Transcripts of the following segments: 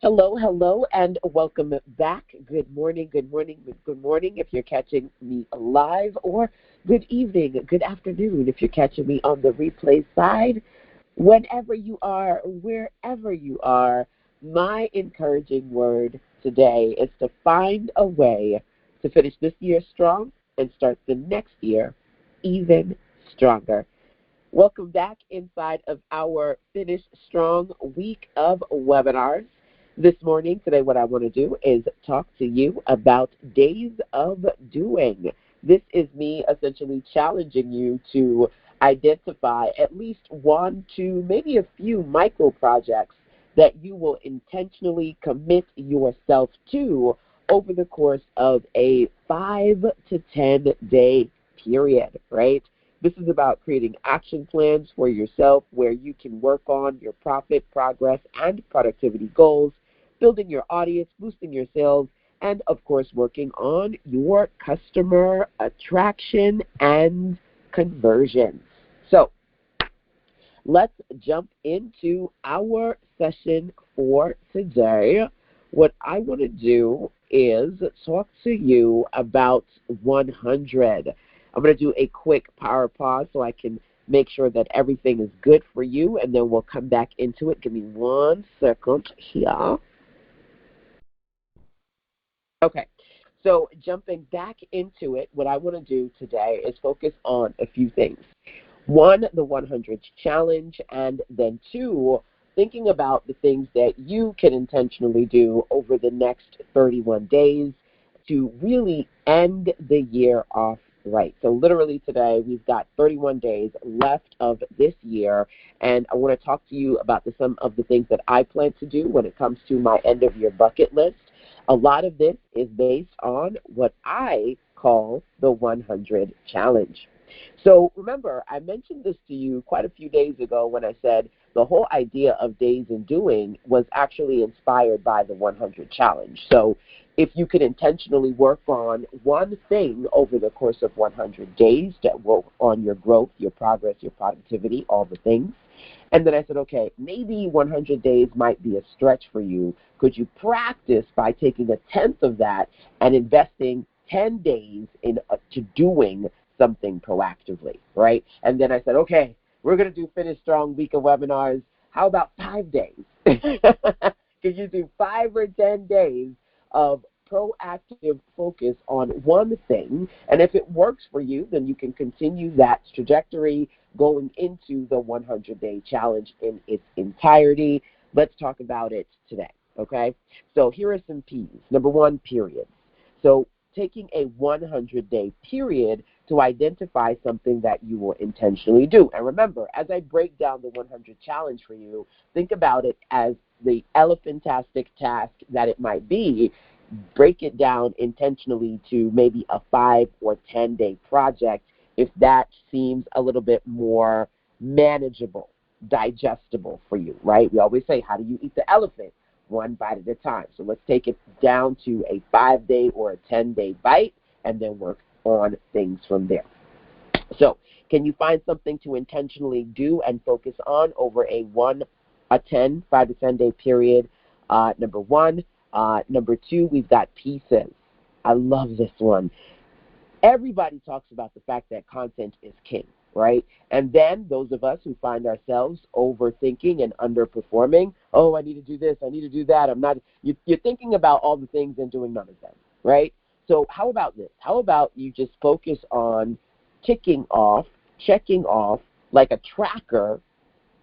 Hello, hello, and welcome back. Good morning, good morning, good morning if you're catching me live, or good evening, good afternoon if you're catching me on the replay side. Whenever you are, wherever you are, my encouraging word today is to find a way to finish this year strong and start the next year even stronger. Welcome back inside of our Finish Strong week of webinars. This morning, today, what I want to do is talk to you about days of doing. This is me essentially challenging you to identify at least one, two, maybe a few micro projects that you will intentionally commit yourself to over the course of a 5 to 10 day period, right? This is about creating action plans for yourself where you can work on your profit, progress, and productivity goals, building your audience, boosting your sales, and of course, working on your customer attraction and conversions. So let's jump into our session for today. What I want to do is talk to you about 100. I'm going to do a quick power pause so I can make sure that everything is good for you, and then we'll come back into it. Give me 1 second here. Okay, so jumping back into it, what I want to do today is focus on a few things. One, the 100 challenge, and then two, thinking about the things that you can intentionally do over the next 31 days to really end the year off right. So literally today, we've got 31 days left of this year, and I want to talk to you about some of the things that I plan to do when it comes to my end of year bucket list. A lot of this is based on what I call the 100 challenge. So remember, I mentioned this to you quite a few days ago when I said the whole idea of days in doing was actually inspired by the 100 challenge. So if you could intentionally work on one thing over the course of 100 days that will on your growth, your progress, your productivity, all the things. And then I said, okay, maybe 100 days might be a stretch for you. Could you practice by taking a tenth of that and investing 10 days to doing something proactively, right? And then I said, okay, we're going to do Finish Strong week of webinars. How about 5 days? Could you do 5 or 10 days of proactive focus on one thing? And if it works for you, then you can continue that trajectory going into the 100-day challenge in its entirety. Let's talk about it today, okay? So here are some P's. Number one, periods. So taking a 100-day period to identify something that you will intentionally do. And remember, as I break down the 100 challenge for you, think about it as the elephantastic task that it might be. Break it down intentionally to maybe a 5 or 10-day project if that seems a little bit more manageable, digestible for you, right? We always say, how do you eat the elephant? One bite at a time. So let's take it down to a 5-day or a 10-day bite and then work on things from there. So can you find something to intentionally do and focus on over a 5 to 10 day period? Number one. Number two, we've got pieces. I love this one. Everybody talks about the fact that content is king, right? And then those of us who find ourselves overthinking and underperforming, oh, I need to do this, I need to do that. You're thinking about all the things and doing none of them, right? So how about this? How about you just focus on checking off, like a tracker,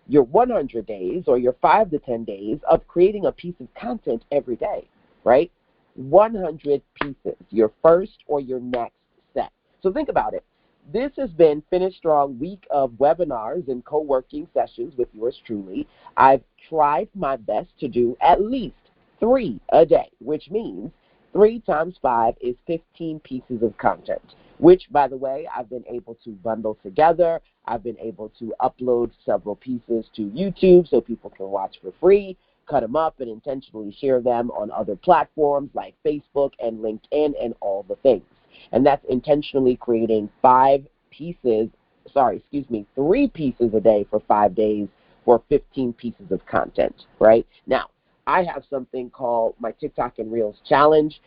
your 100 days or your 5 to 10 days of creating a piece of content every day, right? 100 pieces, your first or your next set. So think about it. This has been Finish Strong week of webinars and co-working sessions with yours truly. I've tried my best to do at least 3 a day, which means 3 times 5 is 15 pieces of content, which, by the way, I've been able to bundle together. I've been able to upload several pieces to YouTube so people can watch for free, cut them up, and intentionally share them on other platforms like Facebook and LinkedIn and all the things. And that's intentionally creating 3 pieces a day for 5 days for 15 pieces of content, right? Now, I have something called my TikTok and Reels Challenge.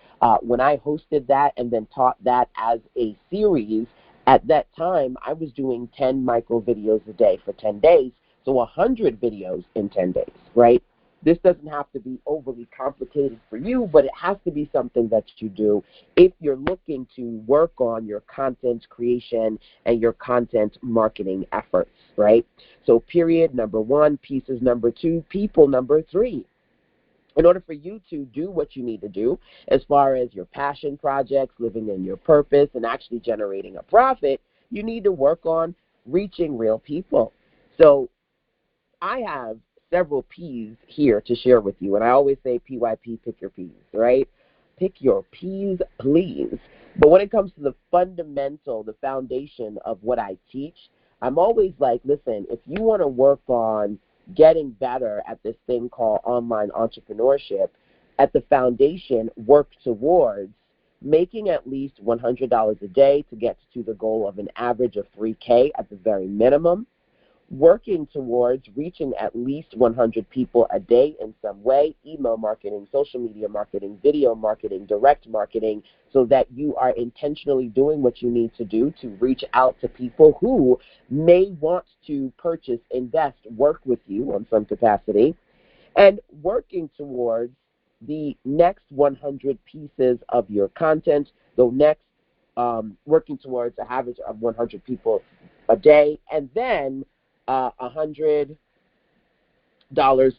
When I hosted that and then taught that as a series, at that time I was doing 10 micro videos a day for 10 days, so 100 videos in 10 days, right? This doesn't have to be overly complicated for you, but it has to be something that you do if you're looking to work on your content creation and your content marketing efforts, right? So period number one, pieces number two, people number three. In order for you to do what you need to do as far as your passion projects, living in your purpose, and actually generating a profit, you need to work on reaching real people. So I have several P's here to share with you, and I always say PYP, pick your P's, right? Pick your P's, please. But when it comes to the fundamental, the foundation of what I teach, I'm always like, listen, if you want to work on getting better at this thing called online entrepreneurship, at the foundation, work towards making at least $100 a day to get to the goal of an average of 3K at the very minimum, working towards reaching at least 100 people a day in some way, email marketing, social media marketing, video marketing, direct marketing, so that you are intentionally doing what you need to do to reach out to people who may want to purchase, invest, work with you on some capacity, and working towards the next 100 pieces of your content, the next working towards an average of 100 people a day, and then $100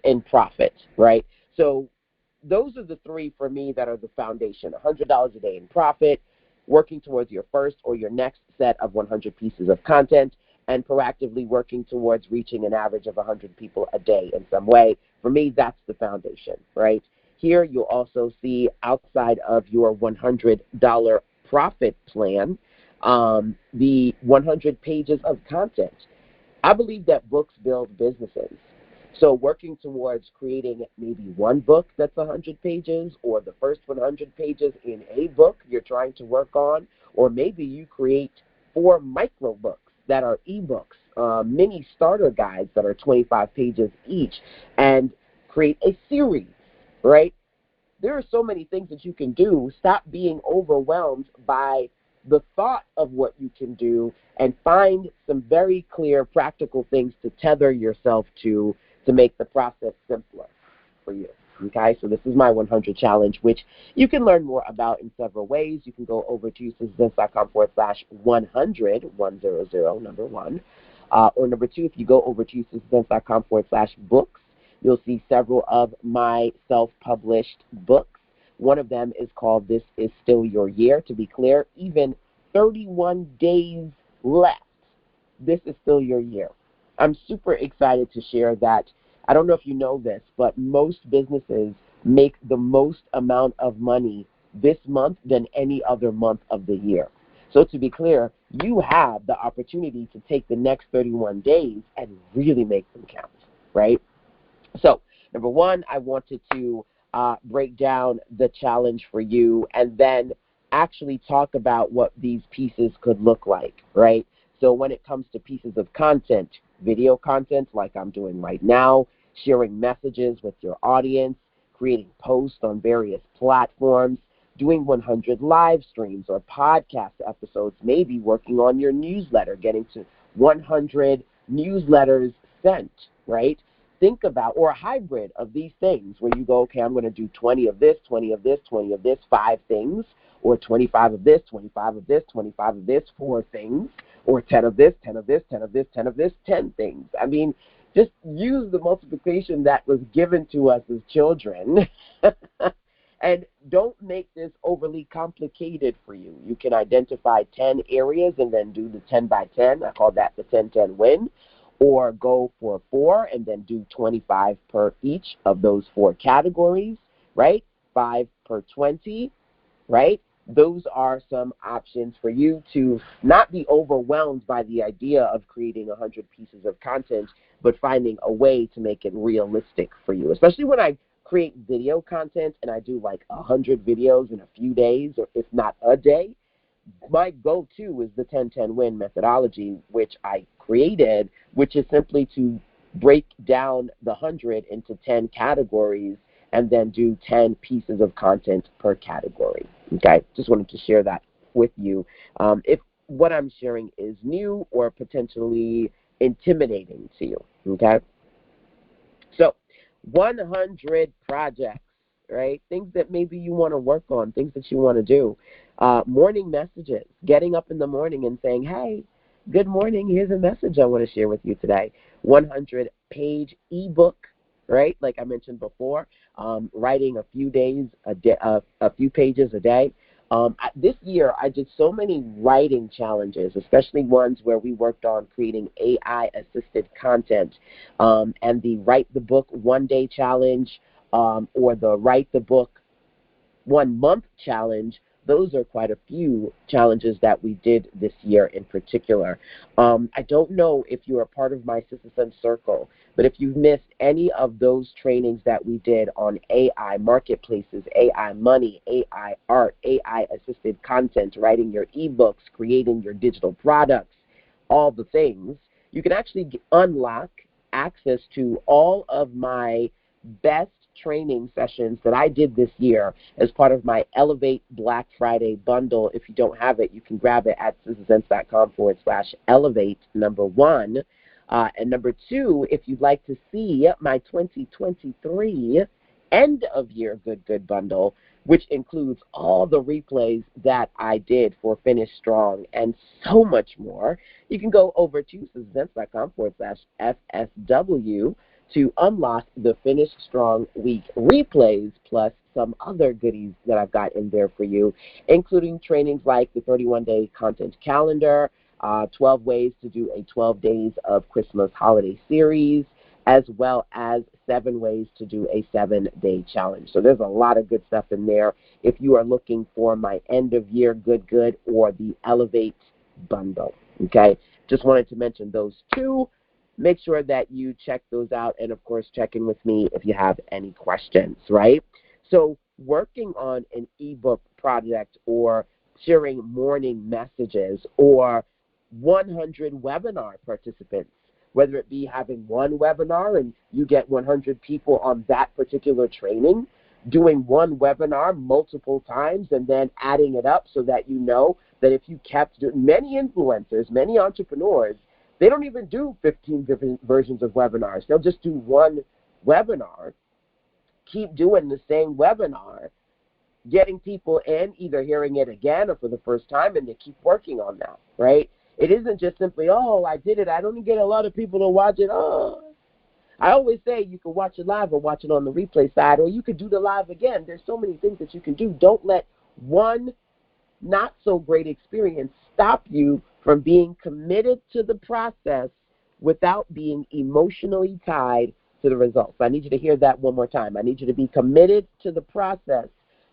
in profit, right? So those are the three for me that are the foundation: $100 a day in profit, working towards your first or your next set of 100 pieces of content, and proactively working towards reaching an average of 100 people a day in some way. For me, that's the foundation, right? Here you'll also see, outside of your $100 profit plan, the 100 pages of content. I believe that books build businesses. So working towards creating maybe one book that's 100 pages, or the first 100 pages in a book you're trying to work on, or maybe you create 4 micro books that are ebooks, mini starter guides that are 25 pages each, and create a series, right? There are so many things that you can do. Stop being overwhelmed by the thought of what you can do, and find some very clear practical things to tether yourself to make the process simpler for you. Okay, so this is my 100 challenge, which you can learn more about in several ways. You can go over to usersdance.com/100, 100, number one. Or number two, if you go over to usersdance.com/books, you'll see several of my self-published books. One of them is called This Is Still Your Year. To be clear, even 31 days left, this is still your year. I'm super excited to share that. I don't know if you know this, but most businesses make the most amount of money this month than any other month of the year. So to be clear, you have the opportunity to take the next 31 days and really make them count, right? So number one, I wanted to break down the challenge for you, and then actually talk about what these pieces could look like, right? So when it comes to pieces of content, video content like I'm doing right now, sharing messages with your audience, creating posts on various platforms, doing 100 live streams or podcast episodes, maybe working on your newsletter, getting to 100 newsletters sent, right? Think about, or a hybrid of these things where you go, okay, I'm going to do 20 of this, 20 of this, 20 of this, 5 things, or 25 of this, 25 of this, 25 of this, 4 things, or 10 of this, 10 of this, 10 of this, 10 of this, 10 things. I mean, just use the multiplication that was given to us as children. And don't make this overly complicated for you. You can identify 10 areas and then do the 10 by 10. I call that the 10-10 win. Or go for 4 and then do 25 per each of those 4 categories, right? 5 per 20, right? Those are some options for you to not be overwhelmed by the idea of creating 100 pieces of content, but finding a way to make it realistic for you. Especially when I create video content and I do like 100 videos in a few days, or if not a day, my go-to is the 10-10 win methodology, which I created, which is simply to break down the 100 into 10 categories and then do 10 pieces of content per category. Okay, just wanted to share that with you. If what I'm sharing is new or potentially intimidating to you, okay? So 100 projects, right? Things that maybe you want to work on, things that you want to do. Morning messages, getting up in the morning and saying, hey, good morning, here's a message I want to share with you today. 100-page ebook, right? Like I mentioned before, writing a few pages a day. This year, I did so many writing challenges, especially ones where we worked on creating AI-assisted content, and the Write the Book One-Day Challenge, or the Write the Book 1 month challenge. Those are quite a few challenges that we did this year in particular. I don't know if you're a part of my Citizen Circle, but if you've missed any of those trainings that we did on AI marketplaces, AI money, AI art, AI assisted content, writing your ebooks, creating your digital products, all the things, you can actually unlock access to all of my best training sessions that I did this year as part of my Elevate Black Friday bundle. If you don't have it, you can grab it at citizensense.com/elevate, number one. And number two, if you'd like to see my 2023 end of year Good bundle, which includes all the replays that I did for Finish Strong and so much more, you can go over to citizensense.com/FSW to unlock the Finish Strong Week replays, plus some other goodies that I've got in there for you, including trainings like the 31-day content calendar, 12 ways to do a 12 days of Christmas holiday series, as well as 7 ways to do a 7-day challenge. So there's a lot of good stuff in there if you are looking for my end-of-year good or the Elevate bundle. Okay, just wanted to mention those two. Make sure that you check those out, and of course check in with me if you have any questions, right? So working on an ebook project or sharing morning messages or 100 webinar participants, whether it be having one webinar and you get 100 people on that particular training, doing one webinar multiple times and then adding it up so that you know that if you kept doing, many influencers, many entrepreneurs, they don't even do 15 different versions of webinars. They'll just do one webinar, keep doing the same webinar, getting people in, either hearing it again or for the first time, and they keep working on that, right? It isn't just simply, oh, I did it. I don't get a lot of people to watch it. Oh, I always say you can watch it live or watch it on the replay side, or you could do the live again. There's so many things that you can do. Don't let one not so great experience stop you from being committed to the process without being emotionally tied to the results. I need you to hear that one more time. I need you to be committed to the process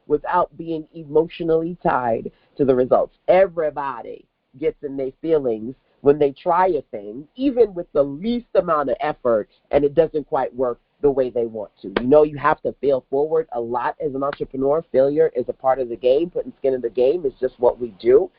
without being emotionally tied to the results. Everybody gets in their feelings when they try a thing, even with the least amount of effort, and it doesn't quite work the way they want to. You know, you have to fail forward a lot as an entrepreneur. Failure is a part of the game. Putting skin in the game is just what we do.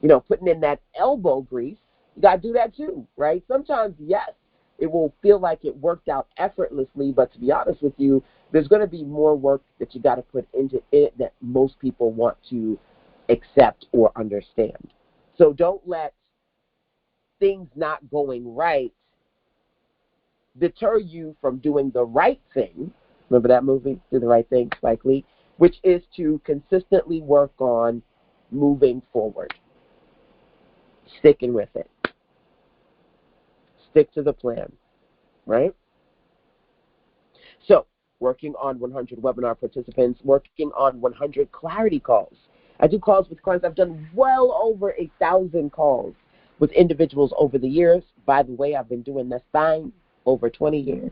You know, putting in that elbow grease, you got to do that too, right? Sometimes, yes, it will feel like it worked out effortlessly, but to be honest with you, there's going to be more work that you got to put into it that most people want to accept or understand. So don't let things not going right deter you from doing the right thing. Remember that movie, Do the Right Thing, Spike Lee? Which is to consistently work on moving forward, sticking with it. Stick to the plan, right? So, working on 100 webinar participants, working on 100 clarity calls. I do calls with clients. I've done well over 1,000 calls with individuals over the years. By the way, I've been doing this thing over 20 years.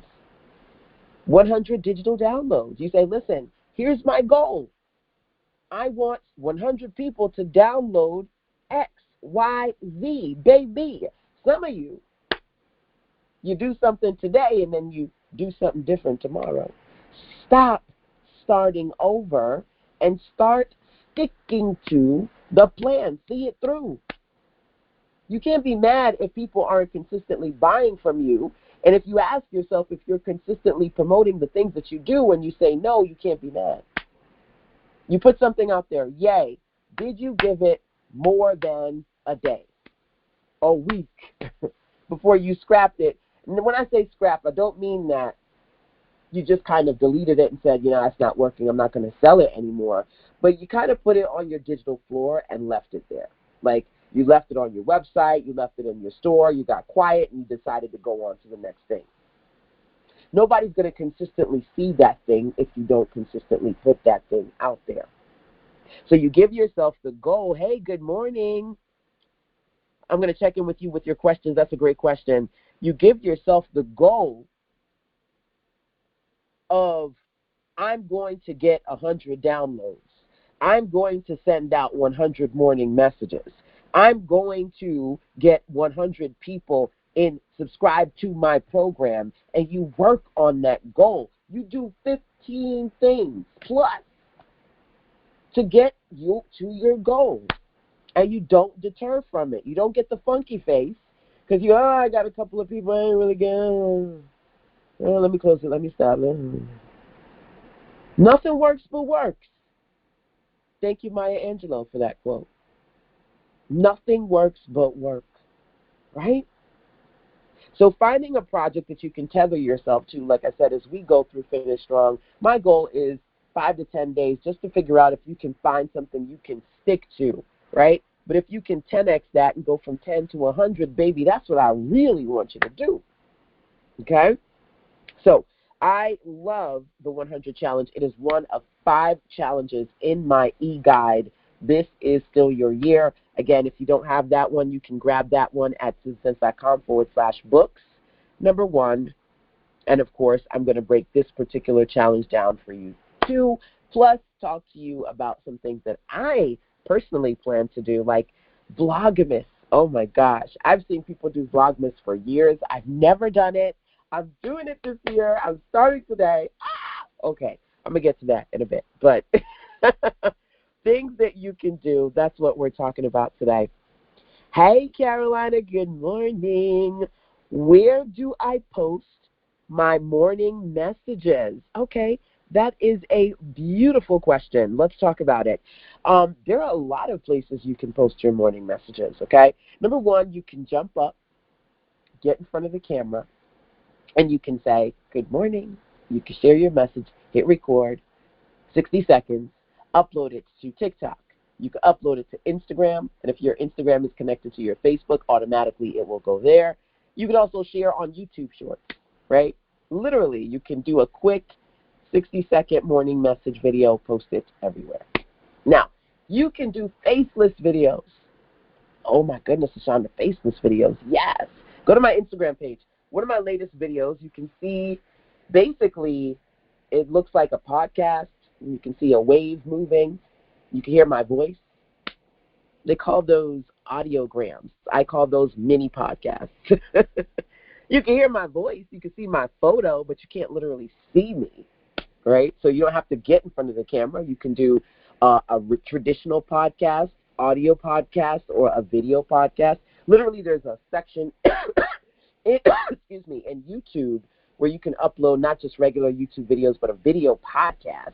100 digital downloads. You say, listen, here's my goal. I want 100 people to download X, Y, Z, baby. Some of you do something today and then you do something different tomorrow. Stop starting over and start sticking to the plan. See it through. You can't be mad if people aren't consistently buying from you And if you ask yourself if you're consistently promoting the things that you do and you say no, you can't be mad. You put something out there, yay. Did you give it more than a day, a week before you scrapped it? And when I say scrap, I don't mean that you just kind of deleted it and said, that's not working, I'm not going to sell it anymore. But you kind of put it on your digital floor and left it there. Like, you left it on your website, you left it in your store, you got quiet, and you decided to go on to the next thing. Nobody's going to consistently see that thing if you don't consistently put that thing out there. So you give yourself the goal, hey, good morning. I'm going to check in with you with your questions. That's a great question. You give yourself the goal of, I'm going to get 100 downloads. I'm going to send out 100 morning messages. I'm going to get 100 people in subscribe to my program, and you work on that goal. You do 15 things plus to get you to your goal, and you don't deter from it. You don't get the funky face because I got a couple of people I ain't really getting. Let me close it. Let me stop. Nothing works but works. Thank you, Maya Angelou, for that quote. Nothing works but work, right? So finding a project that you can tether yourself to, like I said, as we go through Finish Strong, my goal is 5 to 10 days just to figure out if you can find something you can stick to, right? But if you can 10x that and go from 10 to 100, baby, that's what I really want you to do, okay? So I love the 100 challenge. It is one of 5 challenges in my e-guide. This is still your year. Again, if you don't have that one, you can grab that one at susansense.com/books, number 1. And, of course, I'm going to break this particular challenge down for you, too, plus talk to you about some things that I personally plan to do, like Vlogmas. Oh, my gosh. I've seen people do Vlogmas for years. I've never done it. I'm doing it this year. I'm starting today. Okay, I'm going to get to that in a bit. But things that you can do, that's what we're talking about today. Hey, Carolina, good morning. Where do I post my morning messages? Okay, that is a beautiful question. Let's talk about it. There are a lot of places you can post your morning messages, okay? Number 1, you can jump up, get in front of the camera, and you can say, good morning. You can share your message, hit record, 60 seconds, upload it to TikTok. You can upload it to Instagram, and if your Instagram is connected to your Facebook, automatically it will go there. You can also share on YouTube Shorts, right? Literally, you can do a quick 60-second morning message video, post it everywhere. Now, you can do faceless videos. Oh, my goodness, Ashonda, faceless videos. Yes. Go to my Instagram page. One of my latest videos, you can see basically it looks like a podcast. You can see a wave moving. You can hear my voice. They call those audiograms. I call those mini podcasts. You can hear my voice. You can see my photo, but you can't literally see me, right? So you don't have to get in front of the camera. You can do a traditional podcast, audio podcast, or a video podcast. Literally, there's a section in YouTube where you can upload not just regular YouTube videos, but a video podcast,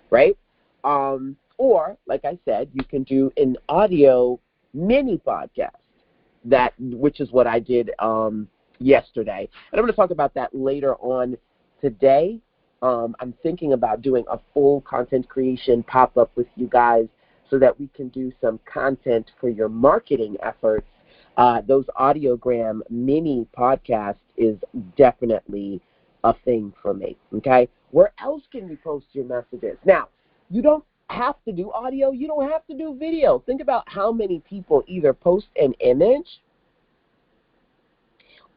right? Or, like I said, you can do an audio mini podcast, which is what I did yesterday. And I'm going to talk about that later on today. I'm thinking about doing a full content creation pop-up with you guys so that we can do some content for your marketing efforts. Those audiogram mini podcasts is definitely a thing for me, okay? Where else can you post your messages? Now, you don't have to do audio. You don't have to do video. Think about how many people either post an image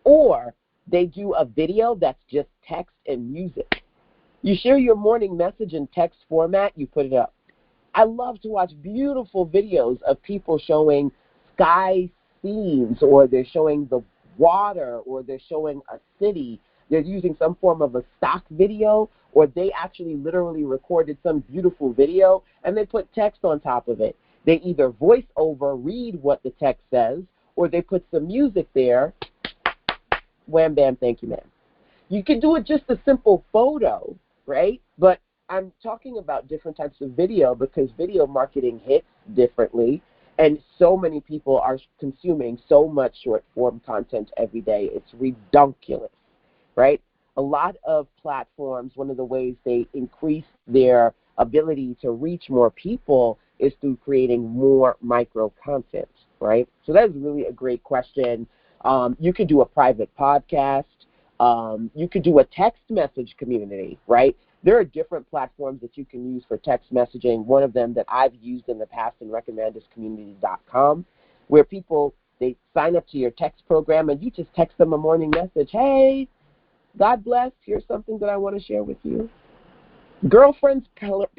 or they do a video that's just text and music. You share your morning message in text format, you put it up. I love to watch beautiful videos of people showing sky scenes, or they're showing the water, or they're showing a city. They're using some form of a stock video, or they actually literally recorded some beautiful video, and they put text on top of it. They either voice over, read what the text says, or they put some music there. Wham, bam, thank you, ma'am. You can do it just a simple photo, right? But I'm talking about different types of video because video marketing hits differently, and so many people are consuming so much short form content every day. It's redunculous, right? A lot of platforms, one of the ways they increase their ability to reach more people is through creating more micro content, right? So that's really a great question. You could do a private podcast. You could do a text message community, right? There are different platforms that you can use for text messaging. One of them that I've used in the past and recommend is community.com, where people, they sign up to your text program and you just text them a morning message. Hey, God bless. Here's something that I want to share with you. Girlfriends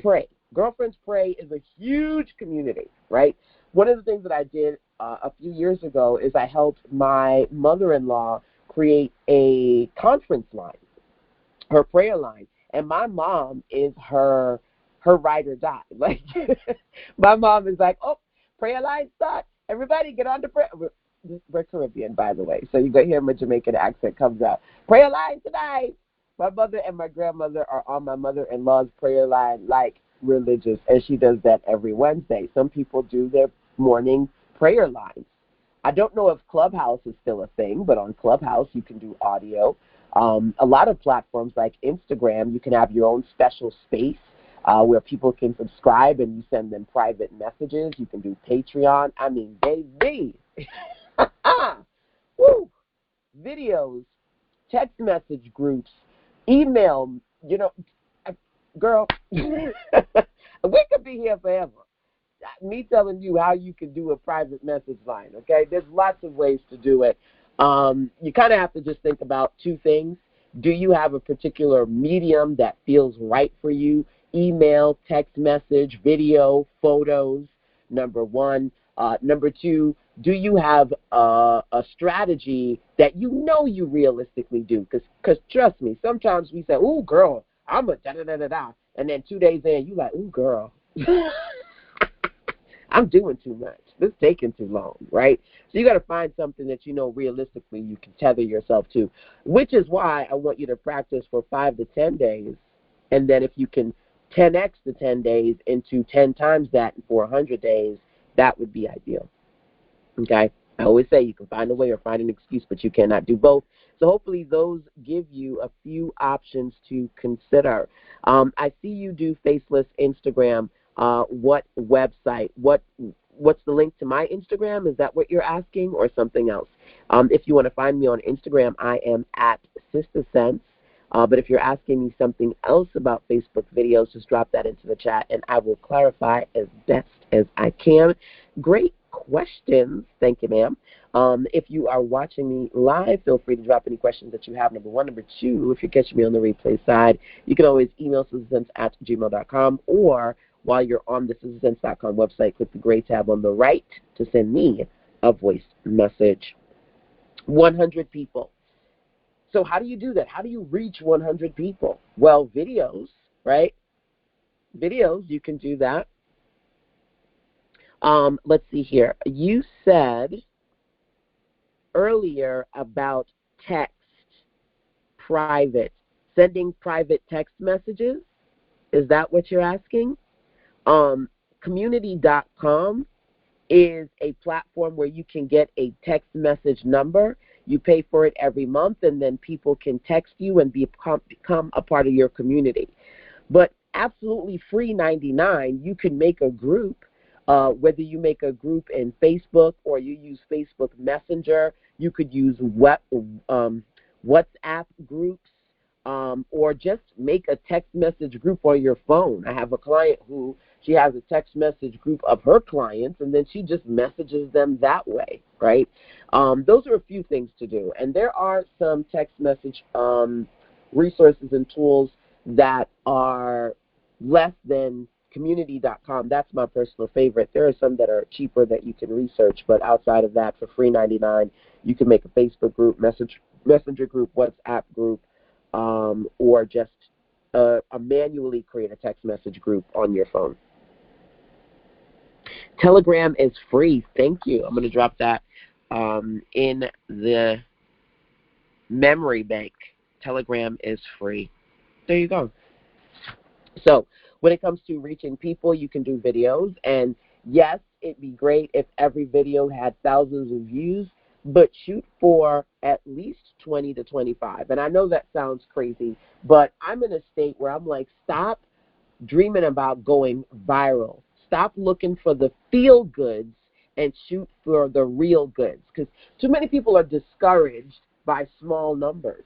Pray. Girlfriends Pray is a huge community, right? One of the things that I did a few years ago is I helped my mother-in-law create a conference line, her prayer line. And my mom is her ride or die. Like, my mom is like, oh, prayer line start. Everybody get on the prayer. We're Caribbean, by the way, so you go hear my Jamaican accent comes out. Prayer line tonight. My mother and my grandmother are on my mother-in-law's prayer line like religious, and she does that every Wednesday. Some people do their morning prayer lines. I don't know if Clubhouse is still a thing, but on Clubhouse you can do audio. A lot of platforms like Instagram, you can have your own special space where people can subscribe and you send them private messages. You can do Patreon. I mean, baby. Woo! Videos, text message groups, email, girl, we could be here forever. Me telling you how you can do a private message line, okay? There's lots of ways to do it. You kind of have to just think about two things. Do you have a particular medium that feels right for you? Email, text message, video, photos, number one. Number two, do you have a strategy that you realistically do? Because trust me, sometimes we say, ooh, girl, I'm a da-da-da-da-da. And then 2 days in, you like, ooh, girl. I'm doing too much. This is taking too long, right? So you got to find something that realistically you can tether yourself to, which is why I want you to practice for 5 to 10 days. And then if you can 10x the 10 days into 10 times that for 100 days, that would be ideal. Okay? I always say you can find a way or find an excuse, but you cannot do both. So hopefully those give you a few options to consider. I see you do faceless Instagram. What website? What's the link to my Instagram? Is that what you're asking, or something else? If you want to find me on Instagram, I am at SistaSense. But if you're asking me something else about Facebook videos, just drop that into the chat, and I will clarify as best as I can. Great questions. Thank you, ma'am. If you are watching me live, feel free to drop any questions that you have, number one. Number two, if you're catching me on the replay side, you can always email sistasense@gmail.com, or while you're on the sistasense.com website, click the gray tab on the right to send me a voice message. 100 people. So how do you do that? How do you reach 100 people? Well, videos, right? Videos, you can do that. Let's see here. You said earlier about text, private, sending private text messages. Is that what you're asking? Community.com is a platform where you can get a text message number. You pay for it every month, and then people can text you and become a part of your community. But absolutely free 99, you can make a group, whether you make a group in Facebook or you use Facebook Messenger. You could use WhatsApp groups, or just make a text message group on your phone. I have a client who she has a text message group of her clients, and then she just messages them that way, right? Those are a few things to do. And there are some text message resources and tools that are less than community.com. That's my personal favorite. There are some that are cheaper that you can research, but outside of that, for free 99, you can make a Facebook group, Messenger group, WhatsApp group, or just manually create a text message group on your phone. Telegram is free. Thank you. I'm going to drop that in the memory bank. Telegram is free. There you go. So when it comes to reaching people, you can do videos. And yes, it'd be great if every video had thousands of views, but shoot for at least 20 to 25. And I know that sounds crazy, but I'm in a state where I'm like, stop dreaming about going viral. Stop looking for the feel goods and shoot for the real goods, because too many people are discouraged by small numbers.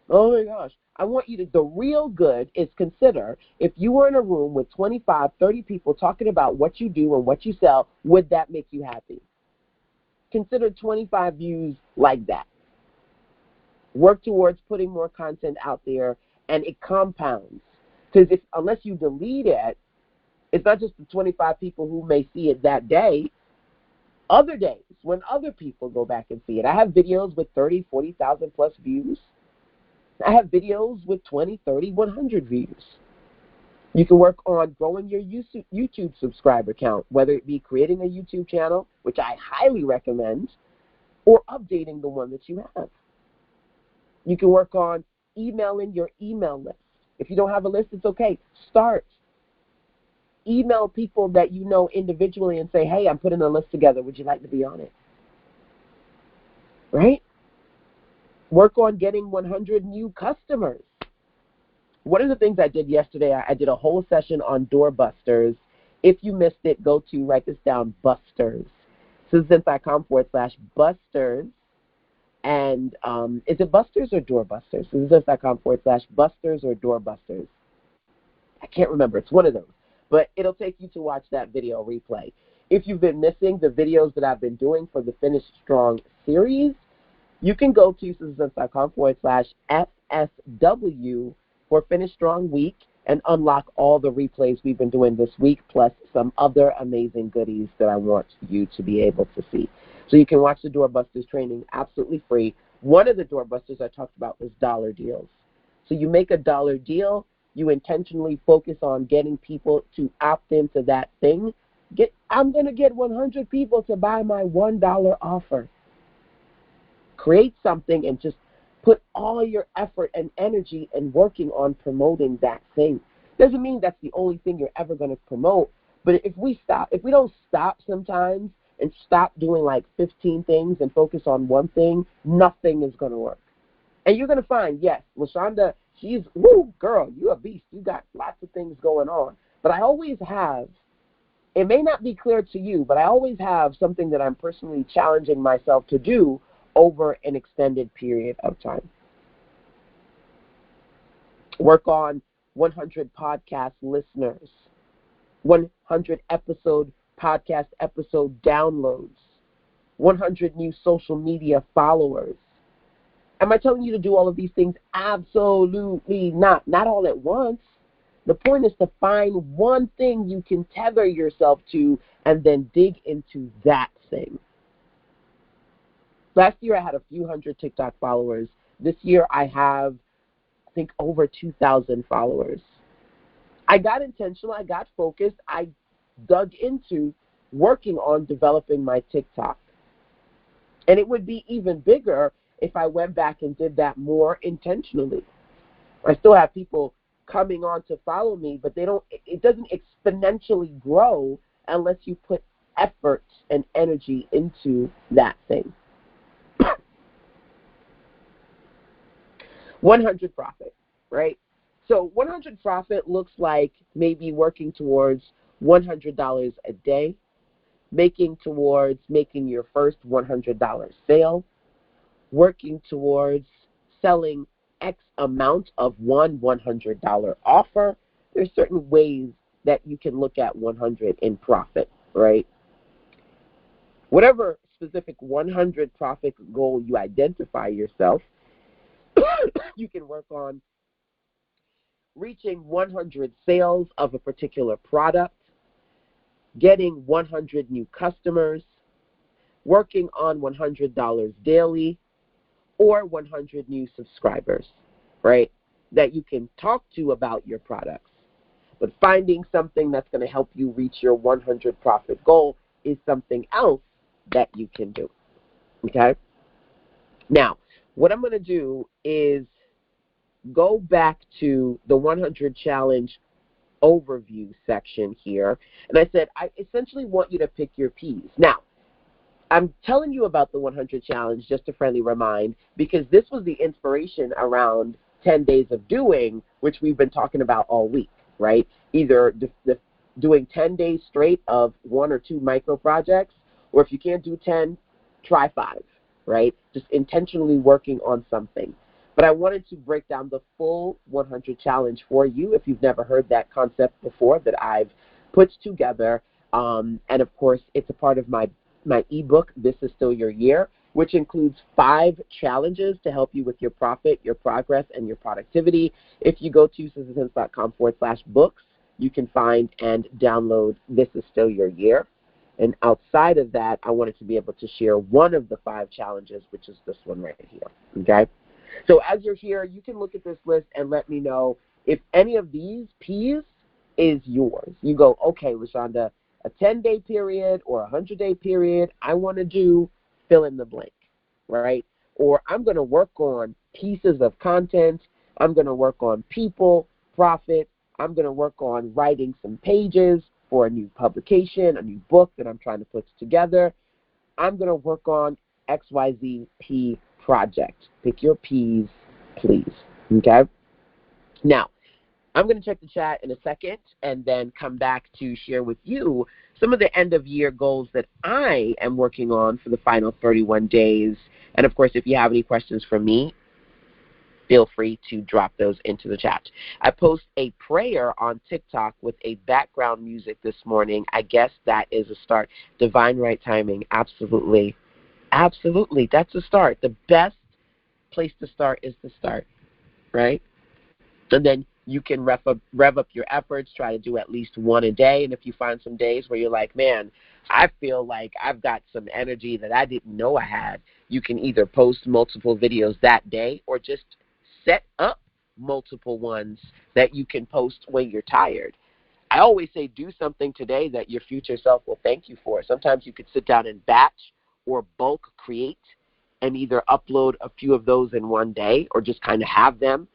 Oh my gosh. I want you to, the real good is consider if you were in a room with 25, 30 people talking about what you do and what you sell, would that make you happy? Consider 25 views like that. Work towards putting more content out there, and it compounds. Because unless you delete it, it's not just the 25 people who may see it that day. Other days, when other people go back and see it. I have videos with 30, 40,000 plus views. I have videos with 20, 30, 100 views. You can work on growing your YouTube subscriber count, whether it be creating a YouTube channel, which I highly recommend, or updating the one that you have. You can work on emailing your email list. If you don't have a list, it's okay. Start. Email people that you know individually and say, hey, I'm putting a list together. Would you like to be on it? Right? Work on getting 100 new customers. One of the things I did yesterday, I did a whole session on doorbusters. If you missed it, go to, write this down, Busters. SusanSmith.com/Busters. And is it Busters or Doorbusters? SusanSmith.com/Busters or Doorbusters. I can't remember. It's one of those. But it'll take you to watch that video replay. If you've been missing the videos that I've been doing for the Finish Strong series, you can go to SusanSmith.com/FSW for Finish Strong Week and unlock all the replays we've been doing this week, plus some other amazing goodies that I want you to be able to see. So you can watch the Doorbusters training absolutely free. One of the Doorbusters I talked about was dollar deals. So you make a dollar deal, you intentionally focus on getting people to opt into that thing. I'm going to get 100 people to buy my $1 offer. Create something and just put all your effort and energy in working on promoting that thing. Doesn't mean that's the only thing you're ever going to promote, but if we don't stop sometimes and stop doing like 15 things and focus on one thing, nothing is going to work. And you're going to find, yes, LaShonda, she's, woo, girl, you a beast. You got lots of things going on. But I always have, it may not be clear to you, but I always have something that I'm personally challenging myself to do over an extended period of time. Work on 100 podcast listeners, 100 podcast episode downloads, 100 new social media followers. Am I telling you to do all of these things? Absolutely not. Not all at once. The point is to find one thing you can tether yourself to and then dig into that thing. Last year I had a few hundred TikTok followers. This year I have, I think, over 2,000 followers. I got intentional. I got focused. I dug into working on developing my TikTok. And it would be even bigger if I went back and did that more intentionally. I still have people coming on to follow me, but it doesn't exponentially grow unless you put effort and energy into that thing. 100 profit, right? So 100 profit looks like maybe working towards $100 a day, making towards making your first $100 sale, working towards selling X amount of one $100 offer. There's certain ways that you can look at 100 in profit, right? Whatever specific 100 profit goal you identify yourself, you can work on reaching 100 sales of a particular product, getting 100 new customers, working on $100 daily, or 100 new subscribers, right, that you can talk to about your products. But finding something that's going to help you reach your 100 profit goal is something else that you can do, okay? Now, what I'm going to do is go back to the 100 Challenge overview section here, and I said, I essentially want you to pick your P's. Now, I'm telling you about the 100 Challenge, just to friendly remind, because this was the inspiration around 10 Days of Doing, which we've been talking about all week, right? Either doing 10 days straight of 1 or 2 micro projects, or if you can't do 10, try 5, right? Just intentionally working on something. But I wanted to break down the full 100 Challenge for you if you've never heard that concept before that I've put together. And of course, it's a part of my ebook, This Is Still Your Year, which includes 5 challenges to help you with your profit, your progress, and your productivity. If you go to susansense.com/books, you can find and download This Is Still Your Year. And outside of that, I wanted to be able to share one of the 5 challenges, which is this one right here, okay? So as you're here, you can look at this list and let me know if any of these P's is yours. You go, okay, LaShonda, a 10-day period or a 100-day period, I want to do fill in the blank, right? Or I'm going to work on pieces of content. I'm going to work on people, profit. I'm going to work on writing some pages for a new publication, a new book that I'm trying to put together. I'm going to work on XYZP project. Pick your P's, please, okay? Now, I'm going to check the chat in a second and then come back to share with you some of the end-of-year goals that I am working on for the final 31 days. And, of course, if you have any questions for me, feel free to drop those into the chat. I post a prayer on TikTok with a background music this morning. I guess that is a start. Divine right timing, absolutely. Absolutely, that's a start. The best place to start is to start, right? And then you can rev up your efforts, try to do at least one a day. And if you find some days where you're like, man, I feel like I've got some energy that I didn't know I had, you can either post multiple videos that day or just set up multiple ones that you can post when you're tired. I always say do something today that your future self will thank you for. Sometimes you could sit down and batch or bulk create and either upload a few of those in one day or just kind of have them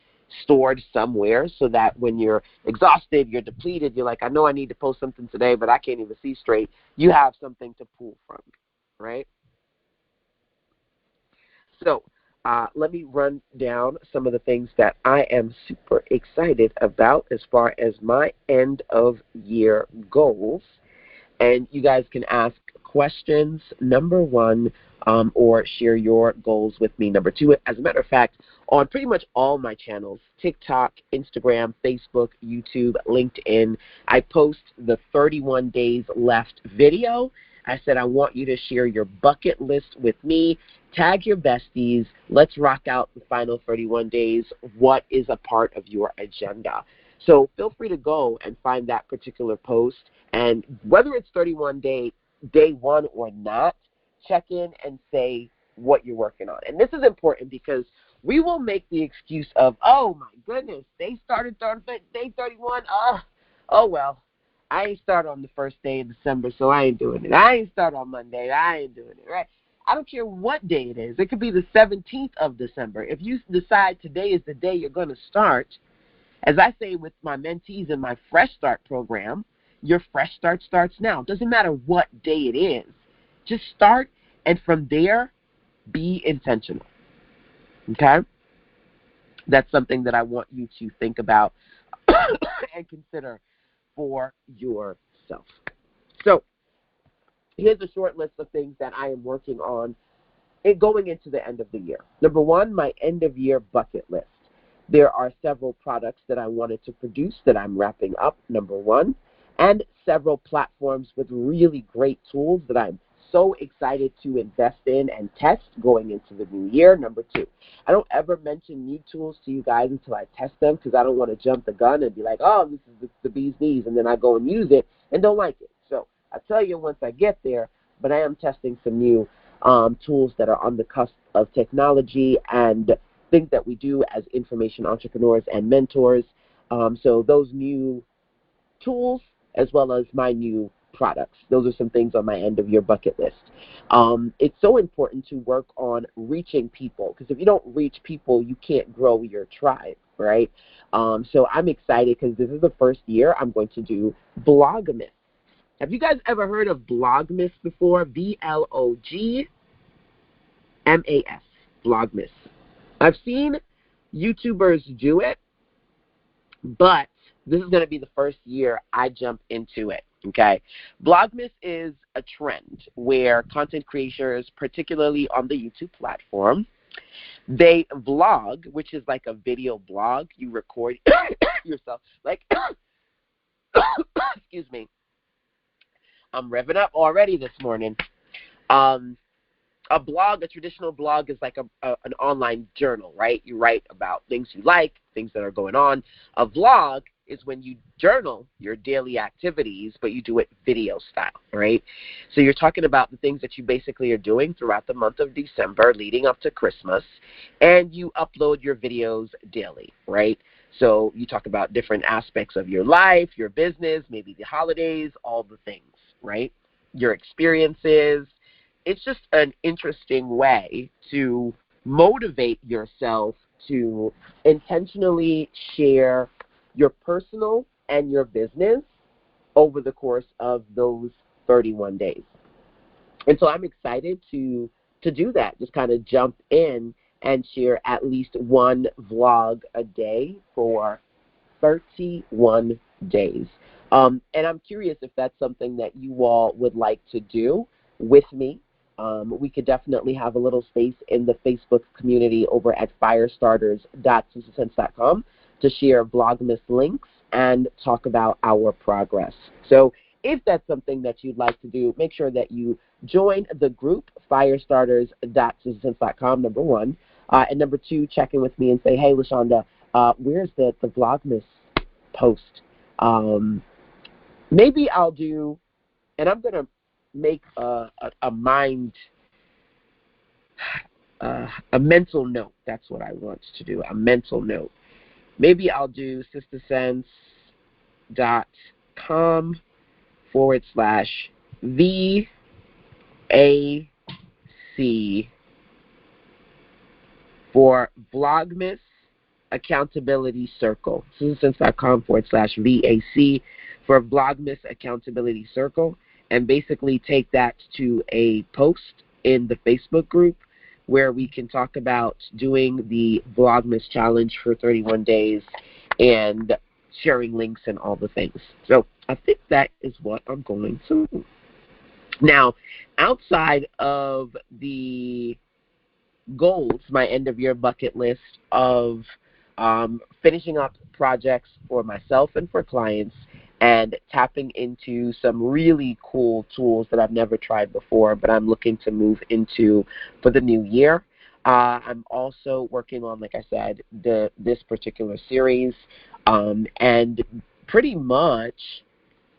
stored somewhere so that when you're exhausted, you're depleted, you're like, I know I need to post something today, but I can't even see straight. You have something to pull from, right? So let me run down some of the things that I am super excited about as far as my end of year goals. And you guys can ask questions, number 1, or share your goals with me, number 2. As a matter of fact, on pretty much all my channels, TikTok, Instagram, Facebook, YouTube, LinkedIn, I post the 31 days left video. I said I want you to share your bucket list with me. Tag your besties. Let's rock out the final 31 days. What is a part of your agenda? So feel free to go and find that particular post. And whether it's 31 day 1 or not, check in and say what you're working on. And this is important because we will make the excuse of, oh, my goodness, they started day 31. Oh, well, I ain't start on the first day of December, so I ain't doing it. I ain't start on Monday. I ain't doing it, right? I don't care what day it is. It could be the 17th of December. If you decide today is the day you're going to start, as I say with my mentees in my Fresh Start program, your Fresh Start starts now. It doesn't matter what day it is. Just start, and from there, be intentional. Okay? That's something that I want you to think about and consider for yourself. So here's a short list of things that I am working on going into the end of the year. Number 1, my end-of-year bucket list. There are several products that I wanted to produce that I'm wrapping up, number 1, and several platforms with really great tools that I'm so excited to invest in and test going into the new year, number 2. I don't ever mention new tools to you guys until I test them because I don't want to jump the gun and be like, oh, this is the bee's knees, and then I go and use it and don't like it. So I'll tell you once I get there, but I am testing some new tools that are on the cusp of technology and things that we do as information entrepreneurs and mentors. So those new tools as well as my new products. Those are some things on my end of year bucket list. It's so important to work on reaching people because if you don't reach people, you can't grow your tribe, right? So I'm excited because this is the first year I'm going to do Vlogmas. Have you guys ever heard of Vlogmas before? Vlogmas, Vlogmas. I've seen YouTubers do it, but this is going to be the first year I jump into it, okay? Vlogmas is a trend where content creators, particularly on the YouTube platform, they vlog, which is like a video blog. You record yourself. Like, excuse me, I'm revving up already this morning. A blog, a traditional blog, is like an online journal, right? You write about things you like, things that are going on. A vlog is when you journal your daily activities, but you do it video style, right? So you're talking about the things that you basically are doing throughout the month of December leading up to Christmas, and you upload your videos daily, right? So you talk about different aspects of your life, your business, maybe the holidays, all the things, right? Your experiences. It's just an interesting way to motivate yourself to intentionally share your personal and your business over the course of those 31 days. And so I'm excited to do that, just kind of jump in and share at least one vlog a day for 31 days. And I'm curious if that's something that you all would like to do with me. We could definitely have a little space in the Facebook community over at firestarters.susasense.com to share Vlogmas links and talk about our progress. So if that's something that you'd like to do, make sure that you join the group, firestarters.susasense.com, number one. And number two, check in with me and say, hey, LaShonda, where's the Vlogmas post? Maybe I'll do, and I'm going to make a mental note. That's what I want to do, a mental note. Maybe I'll do sistasense.com/VAC for Vlogmas Accountability Circle. sistasense.com/VAC for Vlogmas Accountability Circle. And basically take that to a post in the Facebook group where we can talk about doing the Vlogmas challenge for 31 days and sharing links and all the things. So I think that is what I'm going to do. Now, outside of the goals, my end-of-year bucket list of finishing up projects for myself and for clients, and tapping into some really cool tools that I've never tried before, but I'm looking to move into for the new year. I'm also working on, like I said, this particular series, and pretty much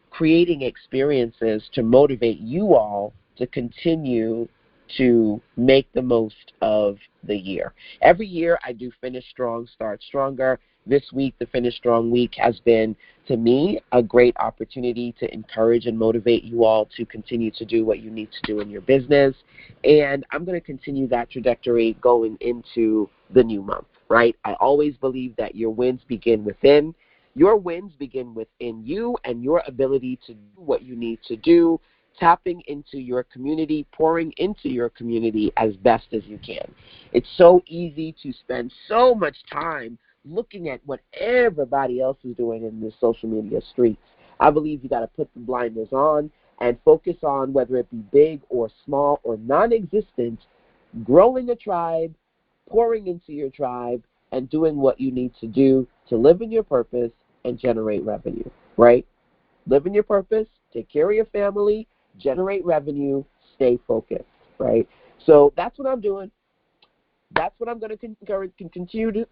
creating experiences to motivate you all to continue to make the most of the year. Every year I do Finish Strong, Start Stronger. This week, the Finish Strong Week has been, to me, a great opportunity to encourage and motivate you all to continue to do what you need to do in your business. And I'm going to continue that trajectory going into the new month, right? I always believe that your wins begin within. Your wins begin within you and your ability to do what you need to do, tapping into your community, pouring into your community as best as you can. It's so easy to spend so much time looking at what everybody else is doing in the social media streets. I believe you got to put the blinders on and focus on, whether it be big or small or non-existent, growing a tribe, pouring into your tribe, and doing what you need to do to live in your purpose and generate revenue, right? Live in your purpose, take care of your family, generate revenue, stay focused, right? So that's what I'm doing. That's what I'm going to continue to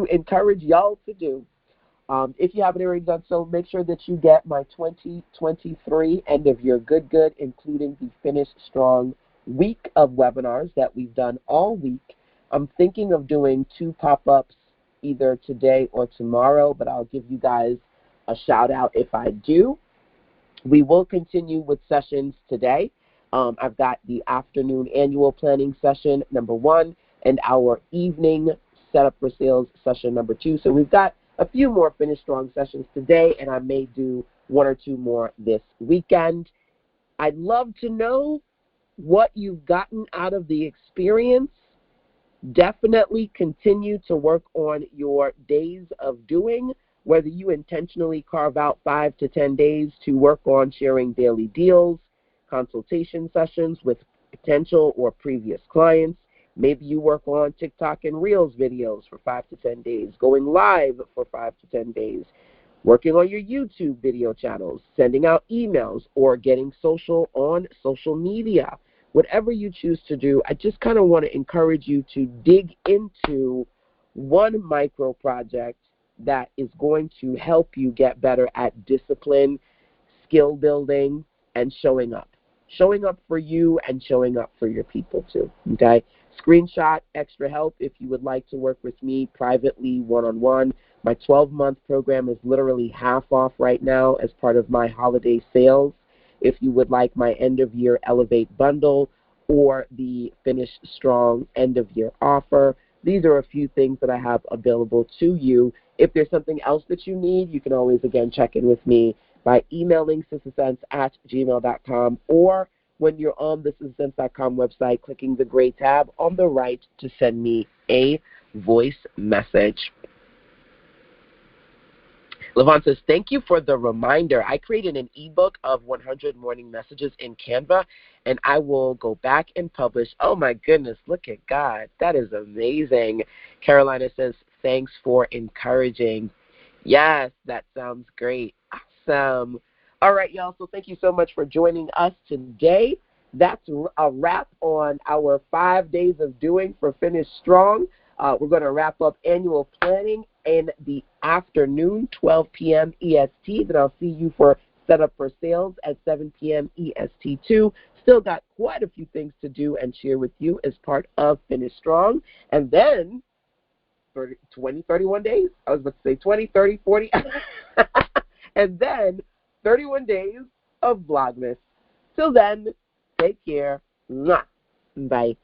encourage y'all to do. If you haven't already done so, make sure that you get my 2023 End of Year Good, including the Finish Strong week of webinars that we've done all week. I'm thinking of doing 2 pop-ups either today or tomorrow, but I'll give you guys a shout out if I do. We will continue with sessions today. I've got the afternoon annual planning session, number 1, and our evening Set Up for Sales session number 2. So we've got a few more Finish Strong sessions today, and I may do 1 or 2 more this weekend. I'd love to know what you've gotten out of the experience. Definitely continue to work on your days of doing, whether you intentionally carve out 5 to 10 days to work on sharing daily deals, consultation sessions with potential or previous clients. Maybe you work on TikTok and Reels videos for 5 to 10 days, going live for 5 to 10 days, working on your YouTube video channels, sending out emails, or getting social on social media. Whatever you choose to do, I just kind of want to encourage you to dig into one micro project that is going to help you get better at discipline, skill building, and showing up. Showing up for you and showing up for your people too, okay? Screenshot extra help if you would like to work with me privately, one-on-one. My 12-month program is literally half off right now as part of my holiday sales. If you would like my end-of-year Elevate bundle or the Finish Strong end-of-year offer, these are a few things that I have available to you. If there's something else that you need, you can always, again, check in with me by emailing sistasense@gmail.com, or when you're on the sistasense.com website, clicking the gray tab on the right to send me a voice message. Levon says, thank you for the reminder. I created an ebook of 100 morning messages in Canva, and I will go back and publish. Oh, my goodness, look at God. That is amazing. Carolina says, thanks for encouraging. Yes, that sounds great. Awesome. All right, y'all, so thank you so much for joining us today. That's a wrap on our 5 days of doing for Finish Strong. We're going to wrap up annual planning in the afternoon, 12 p.m. EST. Then I'll see you for Set Up for Sales at 7 p.m. EST too. Still got quite a few things to do and share with you as part of Finish Strong. And then 20, 31 days. I was about to say 20, 30, 40. And then 31 days of Vlogmas. Till then, take care. Mwah. Bye.